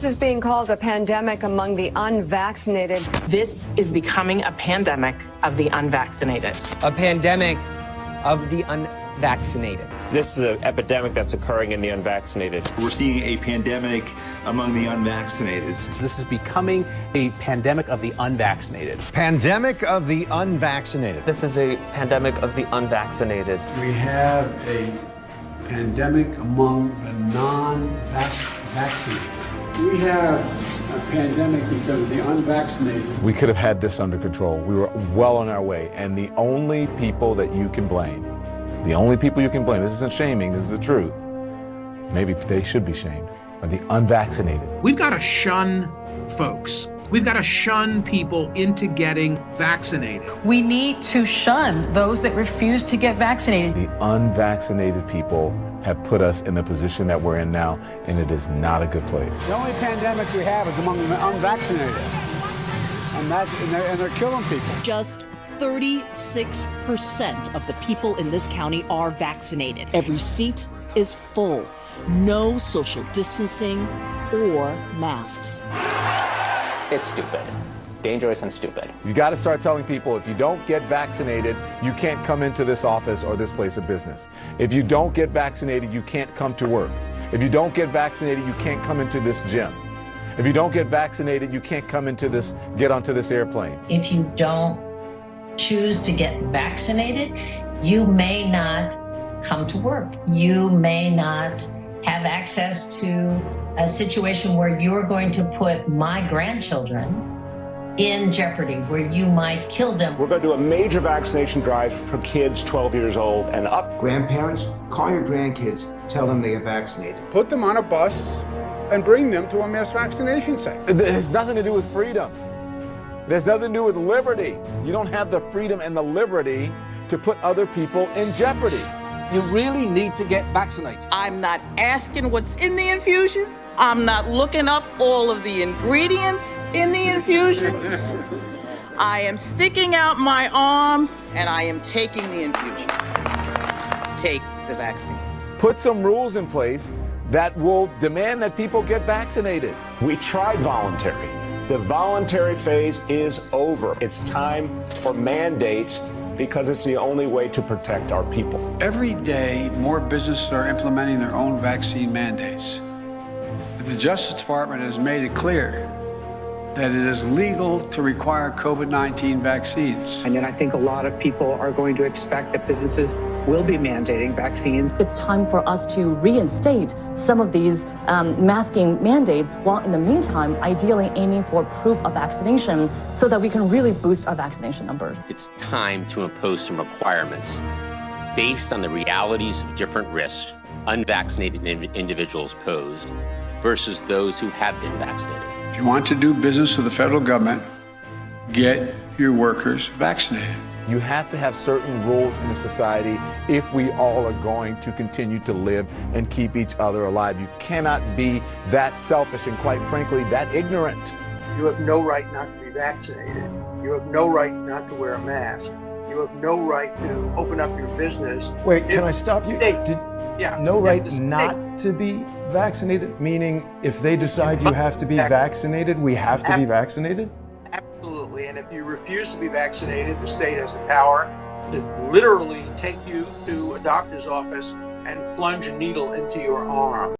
This is being called a pandemic among the unvaccinated. This is becoming a pandemic of the unvaccinated. A pandemic of the unvaccinated. This is an epidemic that's occurring in the unvaccinated. We're seeing a pandemic among the unvaccinated. This is becoming a pandemic of the unvaccinated. Pandemic of the unvaccinated. This is a pandemic of the unvaccinated. We have a pandemic among the non-vaccinated. We have a pandemic because of the unvaccinated. We could have had this under control. We were well on our way. And the only people that you can blame, this isn't shaming, this is the truth. Maybe they should be shamed, are the unvaccinated. We've got to shun folks. We've got to shun people into getting vaccinated. We need to shun those that refuse to get vaccinated. The unvaccinated people have put us in the position that we're in now, and it is not a good place. The only pandemic we have is among the unvaccinated, and they're killing people. Just 36% of the people in this county are vaccinated. Every seat is full. No social distancing or masks. It's stupid. Dangerous and stupid. You got to start telling people, if you don't get vaccinated, you can't come into this office or this place of business. If you don't get vaccinated, you can't come to work. If you don't get vaccinated, you can't come into this gym. If you don't get vaccinated, you can't get onto this airplane. If you don't choose to get vaccinated, you may not come to work. You may not have access to a situation where you're going to put my grandchildren in jeopardy, where you might kill them. We're going to do a major vaccination drive for kids 12 years old and up. Grandparents, call your grandkids, tell them they are vaccinated. Put them on a bus and bring them to a mass vaccination site. It has nothing to do with freedom. It has nothing to do with liberty. You don't have the freedom and the liberty to put other people in jeopardy. You really need to get vaccinated. I'm not asking what's in the infusion. I'm not looking up all of the ingredients in the infusion. I am sticking out my arm and I am taking the infusion. Take the vaccine. Put some rules in place that will demand that people get vaccinated. We tried voluntary. The voluntary phase is over. It's time for mandates because it's the only way to protect our people. Every day, more businesses are implementing their own vaccine mandates. The Justice Department has made it clear that it is legal to require COVID-19 vaccines. And then I think a lot of people are going to expect that businesses will be mandating vaccines. It's time for us to reinstate some of these masking mandates, while in the meantime, ideally aiming for proof of vaccination so that we can really boost our vaccination numbers. It's time to impose some requirements based on the realities of different risks unvaccinated individuals posed versus those who have been vaccinated. If you want to do business with the federal government, get your workers vaccinated. You have to have certain rules in a society if we all are going to continue to live and keep each other alive. You cannot be that selfish and, quite frankly, that ignorant. You have no right not to be vaccinated. You have no right not to wear a mask. You have no right to open up your business. Wait, can I stop you? No right not to be vaccinated? Meaning if they decide you have to be vaccinated, we have to be vaccinated? Absolutely. And if you refuse to be vaccinated, the state has the power to literally take you to a doctor's office and plunge a needle into your arm.